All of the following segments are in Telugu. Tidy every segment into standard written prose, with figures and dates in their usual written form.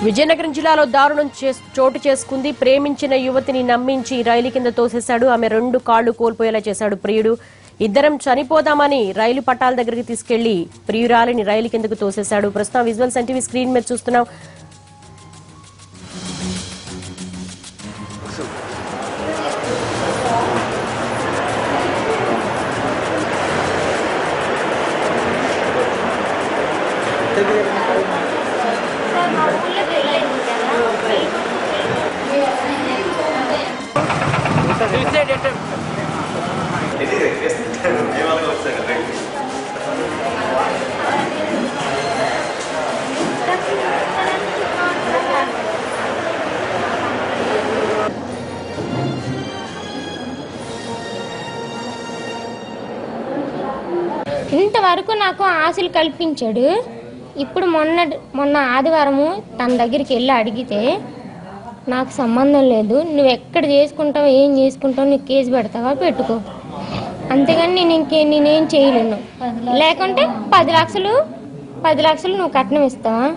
విజయనగరం జిల్లాలో దారుణం చోటు చేసుకుంది. ప్రేమించిన యువతిని నమ్మించి రైలు కింద తోసేశాడు. ఆమె 2 కాళ్లు కోల్పోయేలా చేశాడు ప్రియుడు. ఇద్దరం చనిపోదామని రైలు పట్టాల దగ్గరికి తీసుకెళ్లి ప్రియురాలిని రైలు కిందకు తోసేశాడు. ప్రస్తుతం విజువల్స్ ఎన్టీవీ స్క్రీన్ మీద చూస్తున్నాం. ఇంతవరకు నాకు ఆశలు కల్పించాడు. ఇప్పుడు మొన్న ఆదివారము తన దగ్గరికి వెళ్ళి అడిగితే నాకు సంబంధం లేదు, నువ్వు ఎక్కడ చేసుకుంటావు ఏం చేసుకుంటావు, నీకు కేసు పెడతావా పెట్టుకో, అంతేగాని నేనేం చేయలేను, లేకుంటే 10 లక్షలు నువ్వు కట్నం ఇస్తావా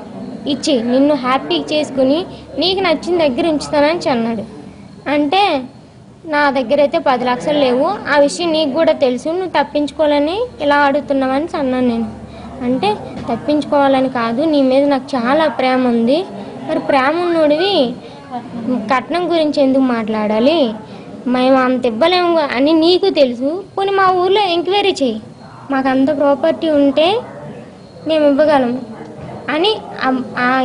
ఇచ్చి నిన్ను హ్యాపీ చేసుకుని నీకు నచ్చిన దగ్గర ఉంచుతానని అన్నాడు. అంటే నా దగ్గర అయితే 10 లక్షలు లేవు, ఆ విషయం నీకు కూడా తెలుసు, నువ్వు తప్పించుకోవాలని ఇలా అడుగుతున్నావని అన్నాను నేను. అంటే తప్పించుకోవాలని కాదు, నీ మీద నాకు చాలా ప్రేమ ఉంది, మరి ప్రేమ ఉన్నోడివి కట్నం గురించి ఎందుకు మాట్లాడాలి, మేము అంత ఇవ్వలేము అని నీకు తెలుసు, పోనీ మా ఊర్లో ఎంక్వైరీ చేయి, మాకు అంత ప్రాపర్టీ ఉంటే మేము ఇవ్వగలం అని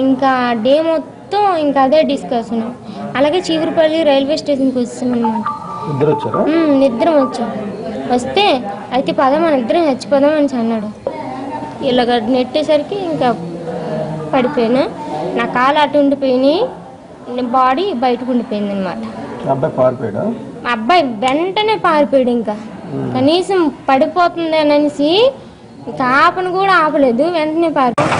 ఇంకా డే మొత్తం ఇంకా అదే డిస్కషన్. అలాగే చీపురుపల్లి రైల్వే స్టేషన్కి వచ్చామన్నమాట. ఇద్దరం వచ్చాం. వస్తే అయితే మన ఇద్దరం చచ్చిపోదాం అని అన్నాడు. ఇలాగ నెట్టేసరికి ఇంకా పడిపోయాను, నా కాలు అటు ఉండిపోయి బాడీ బయటకు ఉండిపోయింది అనమాట. అబ్బాయి వెంటనే పారిపోయాడు. ఇంకా కనీసం పడిపోతుంది అనేసి ఇంకా ఆపను కూడా ఆపలేదు, వెంటనే పారిపోయాడు.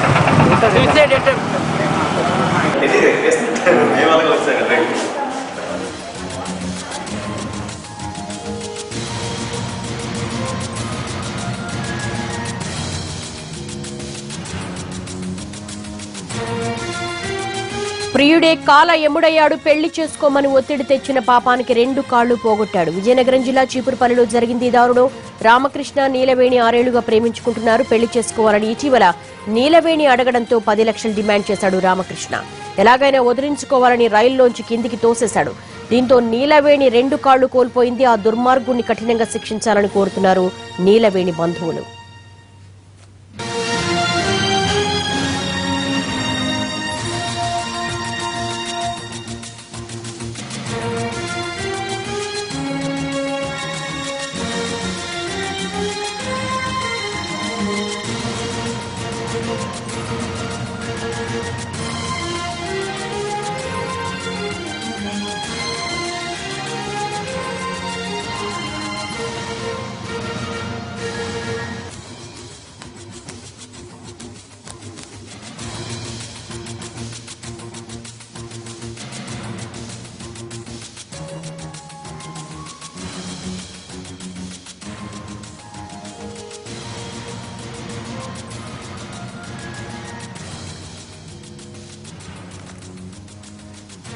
ప్రియుడే కాల ఎముడయ్యాడు. పెళ్లి చేసుకోమని ఒత్తిడి తెచ్చిన పాపానికి 2 కాళ్లు పోగొట్టాడు. విజయనగరం జిల్లా చీపురుపల్లిలో జరిగింది దారుణం. రామకృష్ణ నీలవేణి 6 ఏళ్లుగా ప్రేమించుకుంటున్నారు. పెళ్లి చేసుకోవాలని ఇటీవల నీలవేణి అడగడంతో 10 లక్షలు డిమాండ్ చేశాడు రామకృష్ణ. ఎలాగైనా వదిలించుకోవాలని రైల్లోంచి కిందికి తోసేశాడు. దీంతో నీలవేణి 2 కాళ్లు కోల్పోయింది. ఆ దుర్మార్గుణ్ణి కఠినంగా శిక్షించాలని కోరుతున్నారు నీలవేణి బంధువులు.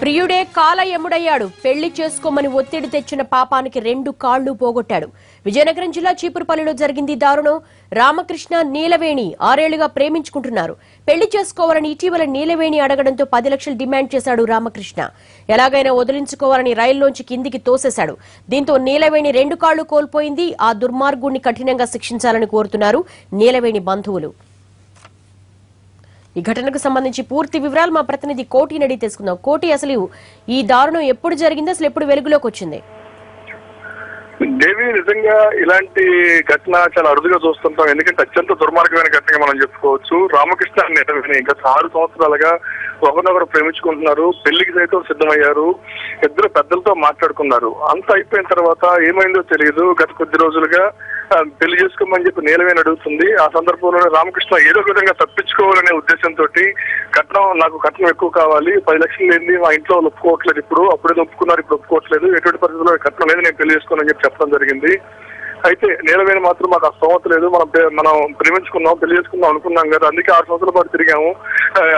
ప్రియుడే కాల ఎముడయ్యాడు. పెళ్లి చేసుకోమని ఒత్తిడి తెచ్చిన పాపానికి 2 కాళ్లు పోగొట్టాడు. విజయనగరం జిల్లా చీపురుపల్లిలో జరిగింది దారుణం. రామకృష్ణ నీలవేణి 6 ఏళ్లుగా ప్రేమించుకుంటున్నారు. పెళ్లి చేసుకోవాలని ఇటీవల నీలవేణి అడగడంతో 10 లక్షలు డిమాండ్ చేశాడు రామకృష్ణ. ఎలాగైనా వదిలించుకోవాలని రైల్లోంచి కిందికి తోసేశాడు. దీంతో నీలవేణి 2 కాళ్లు కోల్పోయింది. ఆ దుర్మార్గుడిని కఠినంగా శిక్షించాలని కోరుతున్నారు నీలవేణి బంధువులు. ఈ ఘటనకు సంబంధించి పూర్తి వివరాలు మా ప్రతినిధి కోటిని అడిగి తెలుసుకుందాం. కోటి, అసలు ఈ దారుణం ఎప్పుడు జరిగింది, అసలు ఎప్పుడు వెలుగులోకి వచ్చింది? దేవి, నిజంగా ఇలాంటి ఘటన చాలా అరుదుగా చూస్తుంటాం. ఎందుకంటే అత్యంత దుర్మార్గమైన ఘటనగా మనం చెప్పుకోవచ్చు. రామకృష్ణ నీలవేణి గత 6 సంవత్సరాలుగా ఒకరినొకరు ప్రేమించుకుంటున్నారు. పెళ్లికి సైతం సిద్ధమయ్యారు. ఇద్దరు పెద్దలతో మాట్లాడుకున్నారు. అంత అయిపోయిన తర్వాత ఏమైందో తెలియదు. గత కొద్ది రోజులుగా పెళ్లి చేసుకోమని చెప్పి నీలవేణి అడుగుతుంది. ఆ సందర్భంలోనే రామకృష్ణ ఏదో ఒక విధంగా తప్పించుకోవాలనే ఉద్దేశంతో నాకు కట్నం ఎక్కువ కావాలి, 10 లక్షలు లేని మా ఇంట్లో వాళ్ళు ఒప్పుకోవట్లేదు, అప్పుడే ఒప్పుకున్నారు, ఇప్పుడు ఒప్పుకోవట్లేదు, ఎటువంటి పరిస్థితుల్లో కట్నం లేదు, నేను పెళ్లి చేసుకోనని చెప్పి చెప్పడం జరిగింది. అయితే నీలవేణి మాత్రం మాకు ఆ స్తోమత లేదు, మనం ప్రేమించుకున్నాం, పెళ్లి చేసుకుందాం అనుకున్నాం కదా, అందుకే 6 సంవత్సరాల పాటు తిరిగాము,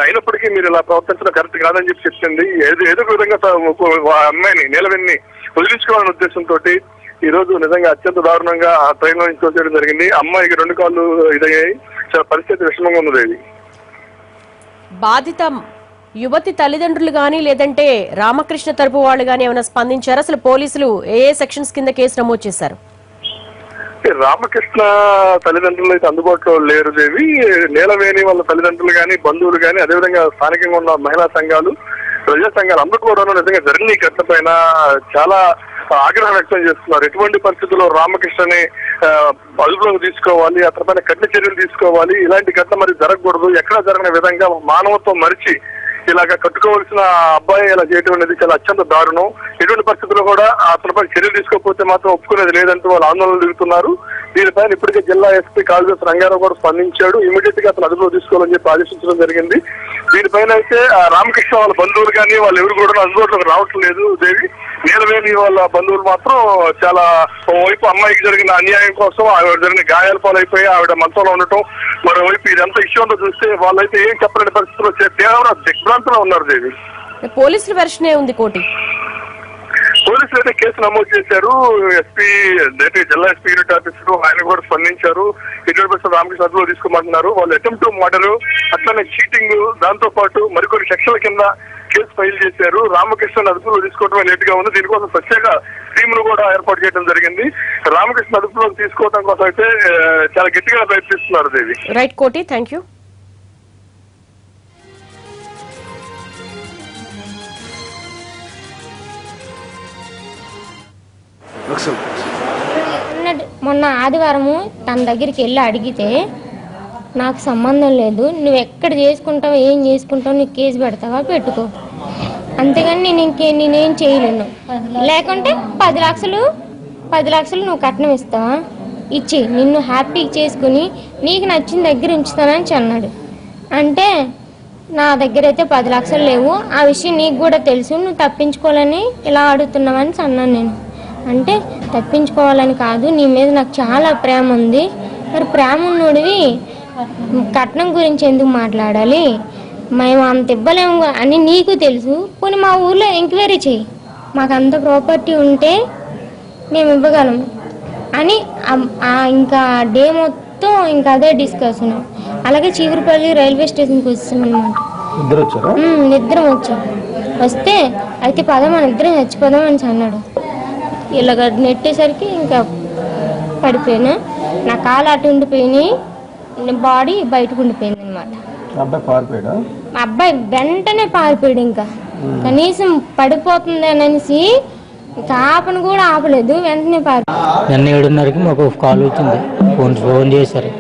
అయినప్పటికీ మీరు ఇలా ప్రవర్తించడం కరెక్ట్ కాదని చెప్పి చెప్పింది. ఏదో ఒక విధంగా అమ్మాయిని నీలవేణిని వదిలించుకోవాలనే ఉద్దేశంతో ఈ రోజు నిజంగా అత్యంత దారుణంగా ఆ ట్రైన్ లో నుంచి చేయడం జరిగింది. అమ్మాయికి 2 కాళ్ళు ఇదయ్యాయి. చాలా పరిస్థితి విషమంగా ఉన్నది. బాధిత యువతి తల్లిదండ్రులు గానీ లేదంటే రామకృష్ణ తరపు వాళ్ళు గానీ ఏమైనా స్పందించారు? అసలు పోలీసులు ఏ సెక్షన్స్ కింద కేసు నమోదు చేశారు? రామకృష్ణ తల్లిదండ్రులు అయితే అందుబాటులో లేరు దేవి. నీలవేణి వాళ్ళ తల్లిదండ్రులు గానీ, బంధువులు గానీ, అదేవిధంగా స్థానికంగా ఉన్న మహిళా సంఘాలు, ప్రజా సంఘాలు అందరూ కూడా నిజంగా జరిగిన ఈ ఘటన పైన చాలా ఆగ్రహం వ్యక్తం చేస్తున్నారు. ఎటువంటి పరిస్థితుల్లో రామకృష్ణని అదుపులోకి తీసుకోవాలి, అతని పైన కఠిన చర్యలు తీసుకోవాలి, ఇలాంటి ఘటన మరి జరగకూడదు, ఎక్కడా జరగని విధంగా మానవత్వం మరిచి ఇలాగ కట్టుకోవాల్సిన అబ్బాయి ఇలా చేయడం అనేది చాలా అత్యంత దారుణం. ఎటువంటి పరిస్థితుల్లో కూడా అతనిపై చర్యలు తీసుకోకపోతే మాత్రం ఒప్పుకునేది లేదంటూ వాళ్ళు ఆందోళనలు దిగుతున్నారు. దీనిపైన ఇప్పటికే జిల్లా ఎస్పీ కాళేశ్వర రంగారావు కూడా స్పందించాడు. ఇమీడియట్ గా అతను అదుపులో తీసుకోవాలని చెప్పి ఆదేశించడం జరిగింది. దీనిపైన అయితే రామకృష్ణ వాళ్ళ బంధువులు కానీ వాళ్ళు ఎవరు కూడా అందుబాటులోకి రావట్లేదు దేవి. నీలవేణి వాళ్ళ బంధువులు మాత్రం చాలా ఓవైపు అమ్మాయికి జరిగిన అన్యాయం కోసం ఆవిడ జరిగిన గాయాల పాలైపోయి ఆవిడ మంచంలో ఉండటం, మరోవైపు ఇదంతా ఇష్యూ అంతా చూస్తే వాళ్ళైతే ఏం చెప్పలేని పరిస్థితుల్లో తీవ్ర దిగ్భ్రాంతిలో ఉన్నారు దేవి. పోలీసుల వెర్షనే ఉంది కోటి. పోలీసులు అయితే కేసు నమోదు చేశారు. ఎస్పీ జిల్లా ఎస్పీ యూనిట్ ఆఫీసర్ ఆయన కూడా స్పందించారు. ఇటువంటి రామకృష్ణ అదుపులో తీసుకోమంటున్నారు. వాళ్ళు అటెంప్ట్ మర్డర్, అట్లనే చీటింగ్, దాంతో పాటు మరికొన్ని సెక్షన్ల కింద కేసు ఫైల్ చేశారు. రామకృష్ణ అదుపులో తీసుకోవడమే లేట్ గా ఉంది. దీనికోసం ప్రత్యేక టీములు కూడా ఏర్పాటు చేయడం జరిగింది. రామకృష్ణ అదుపులో తీసుకోవడం కోసం అయితే చాలా గట్టిగా ప్రయత్నిస్తున్నారు దేవి. రైట్ కోటి, థ్యాంక్ యూ. మొన్న ఆదివారము తన దగ్గరికి వెళ్ళి అడిగితే నాకు సంబంధం లేదు, నువ్వు ఎక్కడ చేసుకుంటావు, ఏం చేసుకుంటావు, నీకు కేసు పెడతావా పెట్టుకో, అంతేగాని నేనేం చేయలేను, లేకుంటే 10 లక్షలు నువ్వు కట్నం ఇస్తావా, ఇచ్చి నిన్ను హ్యాపీగా చేసుకుని నీకు నచ్చిన దగ్గర ఉంచుతానని అన్నాడు. అంటే నా దగ్గర అయితే 10 లక్షలు లేవు, ఆ విషయం నీకు కూడా తెలుసు, నువ్వు తప్పించుకోవాలని ఇలా అడుగుతున్నావని అన్నాను నేను. అంటే తప్పించుకోవాలని కాదు, నీ మీద నాకు చాలా ప్రేమ ఉంది, మరి ప్రేమ ఉన్నోడివి కట్నం గురించి ఎందుకు మాట్లాడాలి, మేము అంత ఇవ్వలేము అని నీకు తెలుసు, పోనీ మా ఊర్లో ఎంక్వైరీ చెయ్యి, మాకు అంత ప్రాపర్టీ ఉంటే మేము ఇవ్వగలం అని ఇంకా డే మొత్తం ఇంకా అదే డిస్కషన్. అలాగే చీపురుపల్లి రైల్వే స్టేషన్కి వచ్చామన్నమాట. ఇద్దరం వచ్చాం. వస్తే అయితే మన ఇద్దరం చచ్చిపోదాం అని అన్నాడు. ఇలాగ నెట్టేసరికి ఇంకా పడిపోయినా, నా కాలు అటు ఉండిపోయినాయి, బాడీ బయటకు ఉండిపోయింది అనమాట. అబ్బాయి వెంటనే పారిపోయాడు. ఇంకా కనీసం పడిపోతుంది అనేసి ఇంకా ఆపను కూడా ఆపలేదు, వెంటనే పారిపోయాడు. నిన్న 7:30కి మాకు కాల్ వచ్చింది, ఫోన్ చేశారు,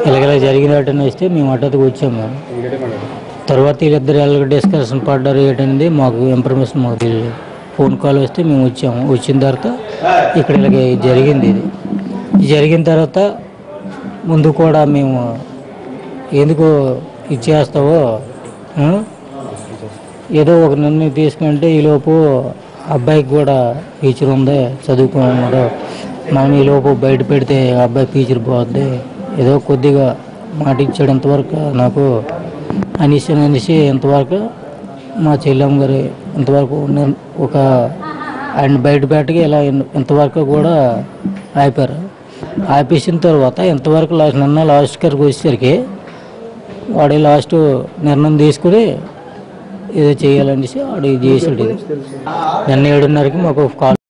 ఇలాగ జరిగినట్టు వస్తే మేము అట్టకు వచ్చాము. తర్వాత వీళ్ళిద్దరు ఎలాగ డిస్కషన్ పడ్డారు ఏంటంటే మాకు ఇన్ఫర్మేషన్ మాకు తెలియదు. ఫోన్ కాల్ వస్తే మేము వచ్చాము. వచ్చిన తర్వాత ఇక్కడ ఇలాగ జరిగింది. ఇది జరిగిన తర్వాత ముందు కూడా మేము ఎందుకు ఇచ్చేస్తావో ఏదో ఒక నిర్ణయం తీసుకుంటే ఈలోపు అబ్బాయికి కూడా ఫ్యూచర్ ఉంది, చదువుకున్నాడు, మనం ఈలోపు బయట పెడితే అబ్బాయి ఫ్యూచర్ పోద్ది, ఏదో కొద్దిగా మాట ఇచ్చాడు. ఇంతవరకు నాకు అనేసి ఇంతవరకు మా చెల్లెమ్మ గారు ఇంతవరకు ఒక ఆయన బయట పెట్టగా ఇలా ఇంతవరకు కూడా అయిపోయారు. ఆపేసిన తర్వాత ఇంతవరకు నిన్న లాస్ట్ గారికి వచ్చేసరికి వాడు లాస్ట్ నిర్ణయం తీసుకుని ఏదో చేయాలనేసి వాడు చేసాడు. నిన్న 7:30కి మాకు కాల్